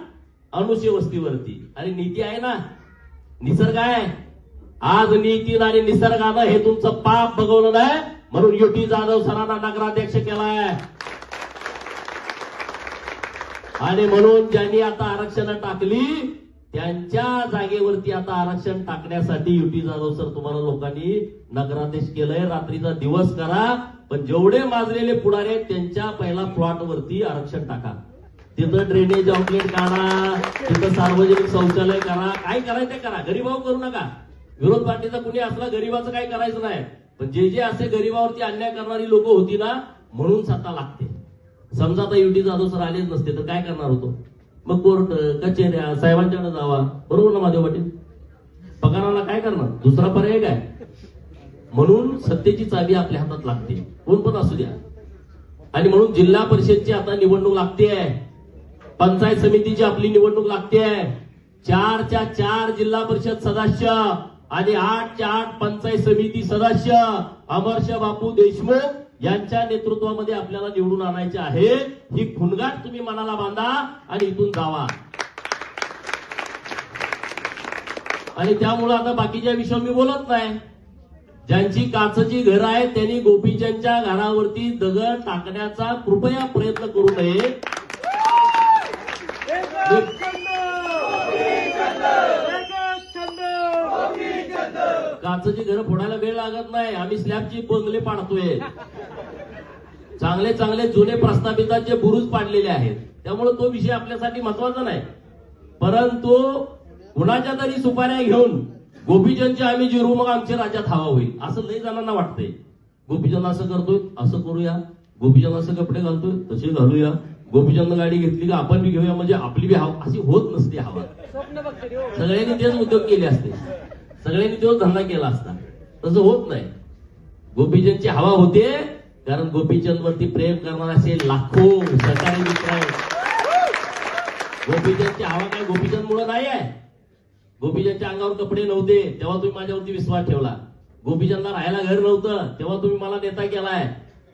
अनुशे वस्तीवरती. आणि नीती आहे ना, निसर्ग आहे. आज नीतीन आणि निसर्गानं हे तुमचं पाप बघवलं नाही, म्हणून युटी जाधव सरांना नगराध्यक्ष केलाय. आणि म्हणून ज्यांनी आता आरक्षण टाकली त्यांच्या जागेवरती आता आरक्षण टाकण्यासाठी युटी जाधव सर तुम्हाला लोकांनी नगराध्यक्ष केलंय. रात्रीचा दिवस करा, पण जेवढे माजलेले पुढारी आहेत त्यांच्या पहिला प्लॉट वरती आरक्षण टाका. तिथं ड्रेनेज आउटलेट काढा, तिथं सार्वजनिक शौचालय करा, काय करायचं ते करा. गरीबावर करू नका. विरोध पार्टीचा कुणी असला गरीबाचं काही करायचं नाही, पण जे जे असे गरीबावरती अन्याय करणारी लोक होती ना, म्हणून सत्ता लागते. समजा आता युटी जाधव सर आलेच नसते तर काय करणार होतो? मग कोर्ट कचेऱ्या साहेबांच्याकडे जावा, बरोबर ना महादेव पाटील? पगाराला काय करणार? दुसरा पर्याय काय? म्हणून सत्तेची चावी आपल्या हातात लागते, कोण पण असू द्या. आणि म्हणून जिल्हा परिषदची आता निवडणूक लागते, पंचायत समितीची आपली निवडणूक लागते. 4च्या 4 जिल्हा परिषद सदस्य आणि 8च्या 8 पंचायत समिती सदस्य अमरश बापू देशमुख यांच्या नेतृत्वामध्ये आपल्याला निवडून आणायचे आहे. ही खुणगाट तुम्ही मनाला बांधा आणि इथून जावा. आणि त्यामुळे आता बाकीच्या विषयावर मी बोलत नाही. ज्यांची काचची घरं आहेत त्यांनी गोपीचंदच्या घरावरती दगड टाकण्याचा कृपया प्रयत्न करू नये. काचची घरं फोडायला वेळ लागत नाही. आम्ही स्लॅबची बंगले पाडतोय. चांगले चांगले जुने प्रस्थापितांचे बुरुज पाडलेले आहेत. त्यामुळे तो विषय आपल्यासाठी महत्वाचा नाही. परंतु कुणाच्या तरी सुपाऱ्या घेऊन गोपीचंदचे आम्ही जिरू मग आमच्या राज्यात हवा होईल असं लई जणांना वाटतंय. गोपीचंद असं करतोय, असं करूया. गोपीचंद असं कपडे घालतोय, तसे घालूया. गोपीचंद गाडी घेतली का आपण बी घेऊया, म्हणजे आपली बी हवा. अशी होत नसते हवा. सगळ्यांनी तेच उद्योग केले असते, सगळ्यांनी तोच धंदा केला असता. तसं होत नाही. गोपीचंदची हवा होते कारण गोपीचंद वरती प्रेम करणारे असे लाखो सरकारी मित्र आहेत. गोपीचंदची हवा काय गोपीचंद मुळे नाही आहे. गोपीचंदच्या अंगावर कपडे नव्हते तेव्हा तुम्ही माझ्यावरती विश्वास ठेवला. गोपीचंदला राहायला घर नव्हतं तेव्हा तुम्ही मला नेता केलाय.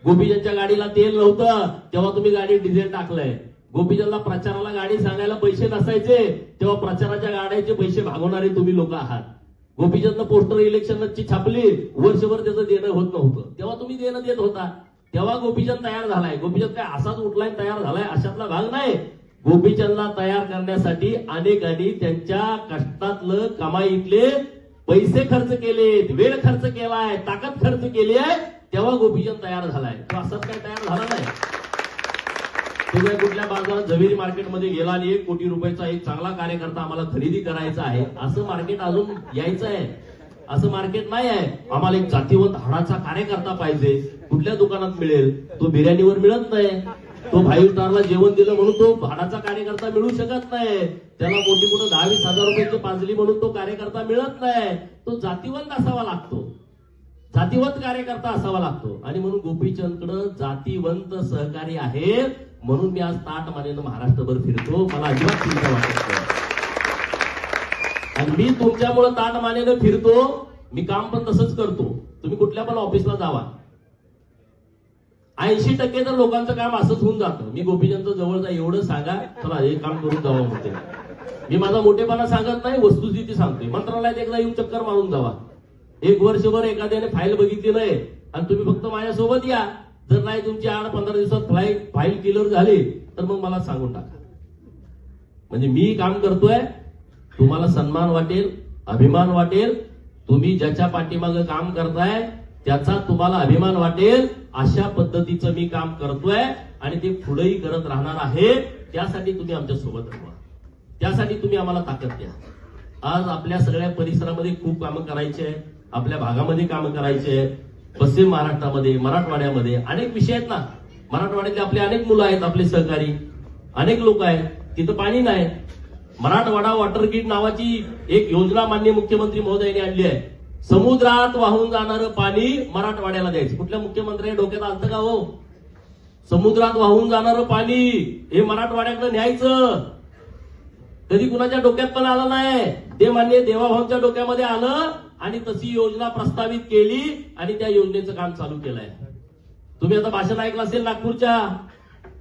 गोपीचंदच्या गाडीला तेल नव्हतं तेव्हा तुम्ही गाडीत डिझेल टाकलंय. गोपीचंदला प्रचाराला गाडी सांगायला पैसे नसायचे तेव्हा प्रचाराच्या गाड्याचे पैसे भागवणारे तुम्ही लोक आहात. गोपीचंदनं पोस्टर इलेक्शनची छापली, वर्षभर त्याचं देणं होत नव्हतं तेव्हा तुम्ही देणं देत होता. तेव्हा गोपीचंद तयार झालाय. गोपीचंद काय असाच उठलाय तयार झालाय अशातला भाग नाही. गोपीचंदला तयार करण्यासाठी अनेकांनी त्यांच्या कष्टातलं कमाईतले पैसे खर्च केलेत, वेळ खर्च केलाय, ताकद खर्च केली आहे. तेव्हा गोपीचंद तयार झालाय. तो असाच काय तयार झाला नाही. तुम्ही कुठल्या बाजारात झवेरी मार्केटमध्ये गेला आणि 1 कोटी रुपयाचा एक चांगला कार्यकर्ता आम्हाला खरेदी करायचा आहे असं मार्केट अजून यायचं आहे. असं मार्केट नाही आहे. आम्हाला एक जातीवंत हाडाचा कार्यकर्ता पाहिजे. कुठल्या दुकानात मिळेल? तो बिर्याणीवर मिळत नाही. तो भाई उतारला जेवण दिलं म्हणून तो भाडाचा कार्यकर्ता मिळू शकत नाही. त्याला मोठी मोठं 10-20 हजार रुपयाची पाजली म्हणून तो कार्यकर्ता मिळत नाही. तो जातीवंत असावा लागतो, जातीवंत कार्यकर्ता असावा लागतो. आणि म्हणून गोपीचंदकडे जातीवंत सहकारी आहेत. म्हणून मी आज ताट मानेनं महाराष्ट्रभर फिरतो. मला अजिबात चिंता वाटत नाही. आणि मी तुमच्यामुळे ताट मानेनं फिरतो. मी काम पण तसंच करतो. तुम्ही कुठल्या पण ऑफिसला जावा, 80% तर लोकांचं काम असंच होऊन जातं. मी गोपीचंद जवळ जा, एवढं सांगा, चला हे काम करून जावा म्हणते. मी माझा मोठेपणा सांगत नाही, वस्तुस्थिती सांगते. मंत्रालयात एकदा येऊन चक्कर मारून जावा. 1 वर्षभर एखाद्याने फाईल बघितली नाही आणि तुम्ही फक्त माझ्यासोबत या. जर नाही तुमची 8-15 दिवसात फाईल क्लिअर झाली तर मग मला सांगून टाका. म्हणजे मी काम करतोय, तुम्हाला सन्मान वाटेल, अभिमान वाटेल. तुम्ही ज्याच्या पाठीमागे काम करताय त्याचा तुम्हाला अभिमान वाटेल. अशा पद्धतीचं मी काम करतोय आणि ते पुढेही करत राहणार आहे. त्यासाठी तुम्ही आमच्या सोबत राहा, त्यासाठी तुम्ही आम्हाला ताकद द्या. आज आपल्या सगळ्या परिसरामध्ये खूप कामं करायची आहे. आपल्या भागामध्ये कामं करायची आहे. पश्चिम महाराष्ट्रामध्ये, मराठवाड्यामध्ये अनेक विषय आहेत ना. मराठवाड्यातले आपले अनेक मुलं आहेत, आपले सहकारी अनेक लोक आहेत. तिथं पाणी नाही. मराठवाडा वॉटर ग्रीड नावाची एक योजना माननीय मुख्यमंत्री महोदयांनी आणली आहे. समुद्रात वाहून जाणारं पाणी मराठवाड्याला द्यायचं. कुठल्या मुख्यमंत्र्यांच्या डोक्यात आलतं का हो? समुद्रात वाहून जाणारं पाणी हे मराठवाड्याकडे न्यायचं. कधी कुणाच्या डोक्यात पण आलं नाही. ते माननीय देवाभाऊंच्या डोक्यामध्ये आलं आणि तशी योजना प्रस्तावित केली आणि त्या योजनेचं काम चालू केलंय. तुम्ही आता भाषण ऐकलं असेल नागपूरच्या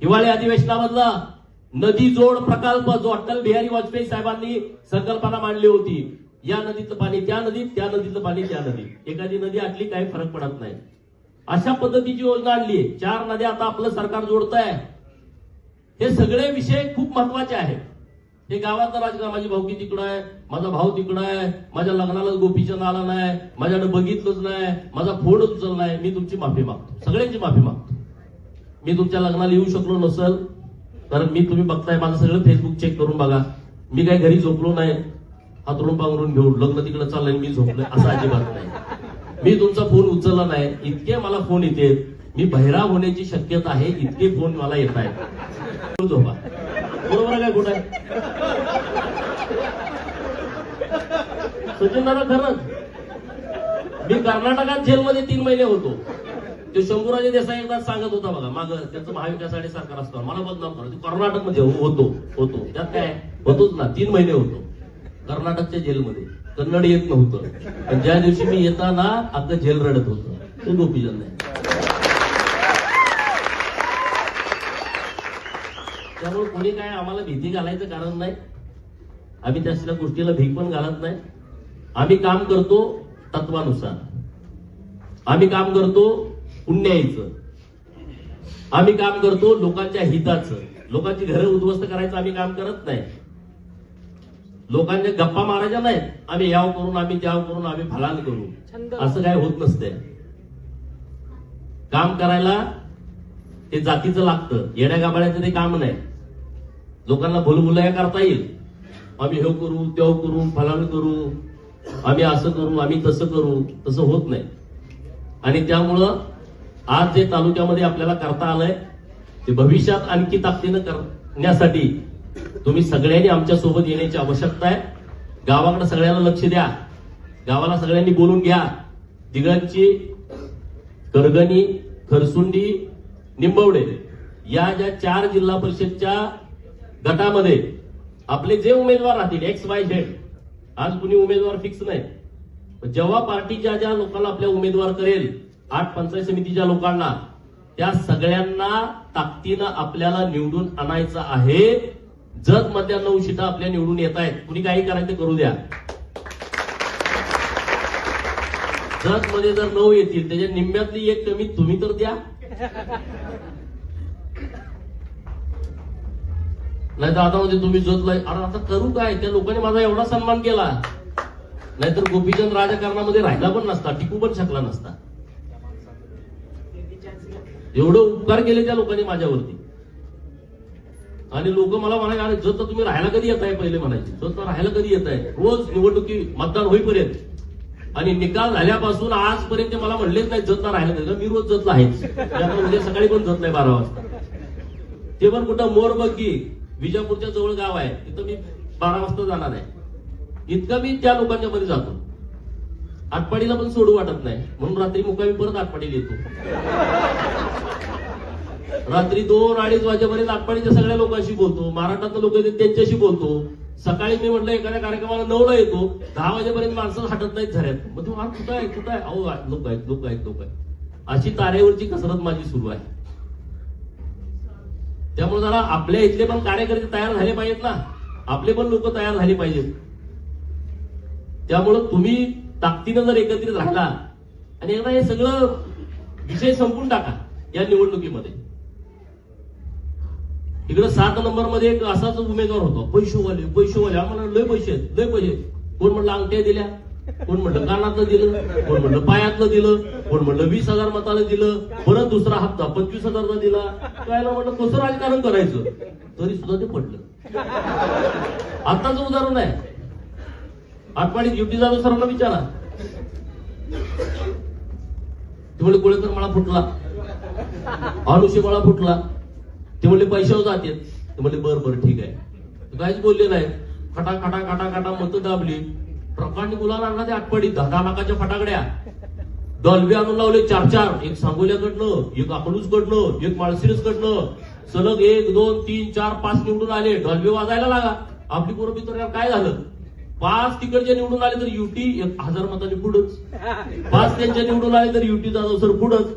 हिवाळी अधिवेशनामधला नदी जोड प्रकल्प जो अटल बिहारी वाजपेयी साहेबांनी संकल्पना मांडली होती. या नदीतलं पाणी त्या नदीत, त्या नदीतलं पाणी त्या नदीत, एखादी नदी आटली काही फरक पडत नाही. अशा पद्धतीची योजना आणली आहे. 4 नद्या आता आपलं सरकार जोडत आहे. हे सगळे विषय खूप महत्वाचे आहेत. हे गावातलं राजकारण, माझी भाऊकी तिकडं आहे, माझा भाऊ तिकडं आहे, माझ्या लग्नाला गोपीचंद आला नाही, माझ्याकडे बघितलंच नाही, माझा फोनच उचलला नाही. मी तुमची माफी मागतो, सगळ्यांची माफी मागतो. मी तुमच्या लग्नाला येऊ शकलो नसल, कारण मी, तुम्ही बघताय माझं सगळं फेसबुक चेक करून बघा, मी काही घरी झोपलो नाही हातरून पांघरून घेऊन, लग्न तिकडे चाललंय मी झोपलोय असं अजिबात नाही. मी तुमचा फोन उचलला नाही. इतके मला फोन येते, मी बहिराग होण्याची शक्यता आहे इतके फोन मला येत आहेत. झोपा, बरोबर आहे काय? कुठं आहे सचिन दादा? खरंच मी कर्नाटकात जेलमध्ये 3 महिने होतो. तो शंभूराजे देसाई एकदा सांगत होता बघा, माग त्यांचं महाविकास आघाडी सरकार असतं, मला बदनाम करतो. कर्नाटकमध्ये होतो त्यात काय होतोच ना, 3 महिने होतो कर्नाटकच्या जेलमध्ये. कन्नड येत नव्हतं, पण ज्या दिवशी मी येताना अगं जेल रडत होतं. ते गोपीचंद नाही. त्यामुळे कोणी काय आम्हाला भीती घालायचं कारण नाही. आम्ही त्या गोष्टीला भीक पण घालत नाही. आम्ही काम करतो तत्वानुसार, आम्ही काम करतो पुण्याईचं, आम्ही काम करतो लोकांच्या हिताचं. लोकांची घरं उद्ध्वस्त करायचं आम्ही काम करत नाही. लोकांच्या गप्पा मारायच्या नाहीत. आम्ही याव करून, आम्ही त्याव करून, आम्ही फलान करू, असं काय होत नसतंय. काम करायला ते जातीचं लागतं, येड्या गाबाळ्याचं ते काम नाही. लोकांना भुलभुलया करता येईल, आम्ही हे करू, तेव करू, फलान करू, आम्ही असं करू, आम्ही तसं करू, तसं होत नाही. आणि त्यामुळं आज जे तालुक्यामध्ये आपल्याला करता आलंय ते भविष्यात आणखी ताकदीनं करण्यासाठी तुम्ही सगळ्यांनी आमच्या सोबत येण्याची आवश्यकता आहे. गावाकडे सगळ्यांना लक्ष द्या, गावाला सगळ्यांनी बोलून घ्या. दिगंची, करगणी, खरसुंडी, निंबवडे या ज्या 4 जिल्हा परिषदच्या गटामध्ये आपले जे उमेदवार राहतील XYZ, आज कुणी उमेदवार फिक्स नाही, जेव्हा पार्टी ज्या ज्या लोकांना आपल्या उमेदवार करेल, 8 पंचायत समितीच्या लोकांना, त्या सगळ्यांना ताकदीनं आपल्याला निवडून आणायचं आहे. जत मधल्या 9 सीटा आपल्या निवडून येत आहेत. कुणी काही करायचं करू द्या. जत मध्ये जर 9 येतील, त्याच्या निम्म्यातली 1 कमी तुम्ही तर द्या. नाही तर आता म्हणजे तुम्ही जतला, अरे आता करू काय? त्या लोकांनी माझा एवढा सन्मान केला, नाहीतर गोपीचंद राजकारणामध्ये राहिला पण नसता, टिकू पण शकला नसता. एवढं उपकार केले त्या लोकांनी माझ्यावरती. आणि लोक मला म्हणाले, अरे जत तुम्ही राहायला कधी येत आहे? पहिले म्हणायचे, जत राहायला कधी येत आहे? रोज निवडणुकी मतदान होईपर्यंत आणि निकाल झाल्यापासून आजपर्यंत ते मला म्हणलेच नाही जतला राहायला कधी. मी रोज जतला आहेच. उद्या सकाळी पण जत नाही 12 वाजता. ते पण कुठं मोरबग्गी, विजापूरच्या जवळ गाव आहे, तिथं मी 12 वाजता जाणार आहे. इतका मी त्या लोकांच्या मध्ये जातो. आटपाडीला पण सोडू वाटत नाही, म्हणून रात्री मुक्कामी परत आटपाडीला येतो. रात्री 2-2:30 वाजेपर्यंत आटपाडीच्या सगळ्या लोकांशी बोलतो. महाराष्ट्रातले लोक येतात त्यांच्याशी बोलतो. सकाळी मी म्हटलं एखाद्या कार्यक्रमाला 9ला येतो, 10 वाजेपर्यंत माणसं हटत नाहीत झऱ्यात. मग तू कुठं आहे, कुठं आहे? अहो लोक आहेत, लोक आहेत, लोक आहेत. अशी तारेवरची कसरत माझी सुरू आहे. त्यामुळे जरा आपल्या इथले पण कार्यकर्ते तयार झाले पाहिजेत ना, आपले पण लोक तयार झाले पाहिजेत. त्यामुळं तुम्ही ताकदीनं जर एकत्रित राहिला आणि एकदा हे सगळं विषय संपून टाका या निवडणुकीमध्ये. इकडे 7 नंबरमध्ये एक असाच उमेदवार होता, पैशेवाले, आम्हाला लय पैसे आहेत, लय पैसे. कोण म्हणलं अंगठ्या दिल्या, कोण म्हणलं कानातलं दिलं, कोण म्हणलं पायातलं दिलं, कोण म्हणलं 20,000 मताला दिलं, परत दुसरा हप्ता 25,000चा दिला. काय म्हणलं कसं राजकारण करायचं, तरी सुद्धा ते पडलं. आताच उदाहरण आहे, आटपाडीत ड्युटी जाधव सरांना विचारा. ते म्हणले कोळेकर मला फुटला, अनुषे मला फुटला. ते म्हणले पैशावर जातात. ते म्हणले बरं ठीक आहे. काहीच बोलले नाही. खटा मत दाबली. ट्रकांनी मुलाला आणला ते आटपाडीत 10 लाखाच्या फटाकड्या, डॉल्बी आणून लावले 4-4, एक सांगोल्याकडनं, एक अकलूजकडनं, एक माळशिरसकडनं. सलग 1, 2, 3, 4, 5 निवडून आले. डॉल्बी वाजायला लागा. आपली पोरं मित्र काय झालं, 5 तिकडचे निवडून आले तर युटी 1000 मतांनी पुढंच, 5 त्यांच्या निवडून आले तर युटी जाधव सर पुढंच.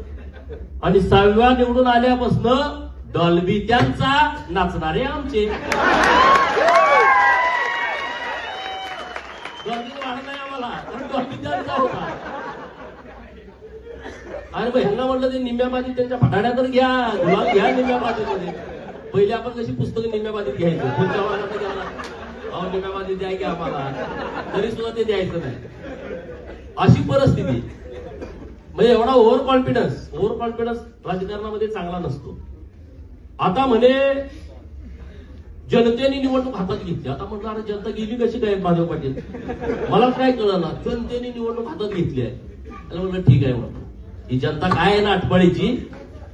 आणि 6व्या निवडून आल्यापासून डॉल्बी त्यांचा, नाचणारे आमचे. गर्दीचा भाडा नाही आम्हाला, कारण तो आम्ही त्यांचा होता. अरे मग ह्यांना म्हटलं ते निम्म्या बाजीत त्यांच्या फटाड्या तर घ्या, गुलाब घ्या निम्म्या बाजीमध्ये. पहिले आपण कशी पुस्तकं निम्म्या बाजीत घ्यायचो, पुढच्या वर्गात गेला अहो निम्म्या बाजीत द्या की आम्हाला, तरी सुद्धा ते द्यायचं नाही. अशी परिस्थिती. म्हणजे एवढा ओव्हर कॉन्फिडन्स राजकारणामध्ये चांगला नसतो. आता म्हणे जनतेने निवडणूक हातात घेतली. आता म्हटलं अरे जनता गेली कशी काय माधव पाटील, मला काय कळलं, जनतेने निवडणूक हातात घेतली आहे. म्हटलं ठीक आहे, म्हणून ही जनता काय आहे ना आठवडीची,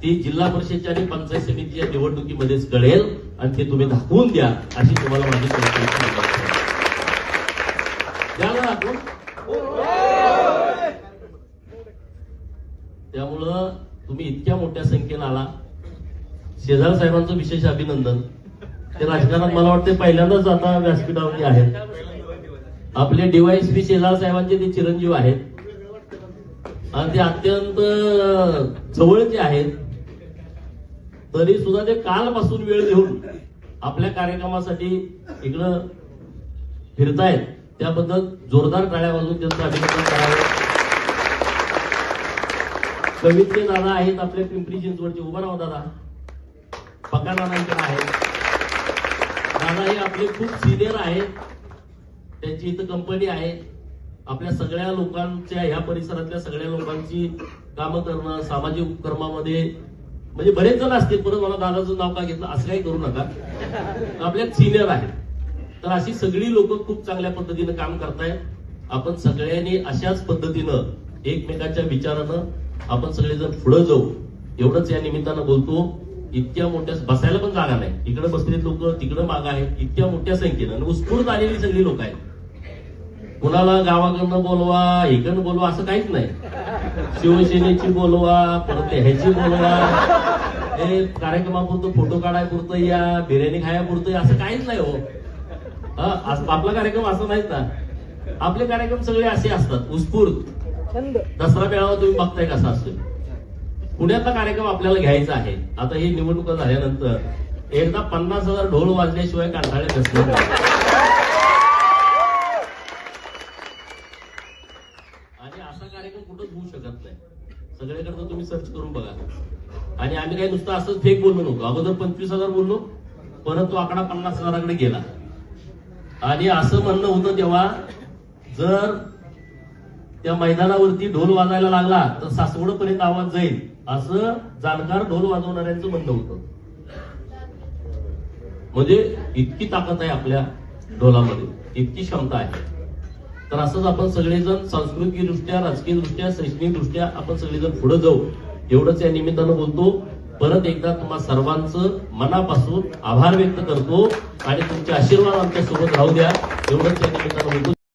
ती जिल्हा परिषदच्या आणि पंचायत समितीच्या निवडणुकीमध्येच कळेल आणि ते तुम्ही दाखवून द्या, अशी तुम्हाला माझी द्या ना दाखवून. त्यामुळं तुम्ही इतक्या मोठ्या संख्येनं आला. शेजार साहेबांचं विशेष अभिनंदन. ते राजकारणात मला वाटतं पहिल्यांदाच आता व्यासपीठावरती आहेत. आपले DYSP शेजार साहेबांचे ते चिरंजीव आहेत आणि ते अत्यंत जवळचे आहेत. तरी सुद्धा ते कालपासून वेळ घेऊन आपल्या कार्यक्रमासाठी इकडं फिरतायत. त्याबद्दल जोरदार टाळ्या वाजवून त्यांचं अभिनंदन करावं. कवितचे दादा आहेत आपल्या पिंपरी चिंचवडचे, उभा राहा दादा. पक्का दादांकडे आहेत. दादा हे आपले खूप सिनियर आहेत. त्यांची इथं कंपनी आहे. आपल्या सगळ्या लोकांच्या ह्या परिसरातल्या सगळ्या लोकांची कामं करणं, सामाजिक उपक्रमामध्ये म्हणजे बरेच जण असतील. परत मला दादाचं नाव का घेतलं असं काही करू नका, आपल्यात सिनियर आहेत. तर अशी सगळी लोक खूप चांगल्या पद्धतीनं काम करतायत. आपण सगळ्यांनी अशाच पद्धतीनं एकमेकांच्या विचारानं आपण सगळेजण पुढे जाऊ, एवढंच या निमित्तानं बोलतो. इतक्या मोठ्या बसायला पण जागा नाही, इकडे बसलेले लोक तिकडे माग आहेत. इतक्या मोठ्या संख्येनं आणि उत्स्फूर्त आलेली सगळी लोक आहेत. कुणाला गावाकडनं बोलवा, इकडनं बोलवा असं काहीच नाही. शिवसेनेची बोलवा, परत ह्याची बोलवा, हे कार्यक्रमापुरतं फोटो काढायपुरतं या, बिर्याणी खायापुरतं असं काहीच नाही हो. आपला कार्यक्रम असं नाहीच ना. आपले कार्यक्रम सगळे असे असतात उत्स्फूर्त. दसरा मेळावा तुम्ही बघताय कसा असतो. पुण्यातला कार्यक्रम आपल्याला घ्यायचा आहे. आता ही निवडणुका झाल्यानंतर एकदा 50,000 ढोल वाजल्याशिवाय कंटाळे नसणार. आणि असा कार्यक्रम कुठंच होऊ शकत नाही. सगळ्याकडनं तुम्ही सर्च करून बघा. आणि आम्ही काही नुसतं असंच फेक बोललो नव्हतो. अगोदर 25,000 बोललो, परत तो आकडा 50,000कडे गेला. आणि असं म्हणणं होतं तेव्हा, जर त्या मैदानावरती ढोल वाजायला लागला तर सासवडपर्यंत आवाज जाईल, असं जाणकार ढोल वाजवणाऱ्यांचं म्हणणं होतं. म्हणजे इतकी ताकद आहे आपल्या ढोलामध्ये, इतकी क्षमता आहे. तर असंच आपण सगळेजण सांस्कृतिकदृष्ट्या, राजकीयदृष्ट्या, शैक्षणिकदृष्ट्या आपण सगळेजण पुढे जाऊ, एवढंच या निमित्तानं बोलतो. परत एकदा तुम्हा सर्वांचं मनापासून आभार व्यक्त करतो आणि तुमचे आशीर्वाद आमच्या सोबत राहू द्या, एवढंच या निमित्तानं बोलतो.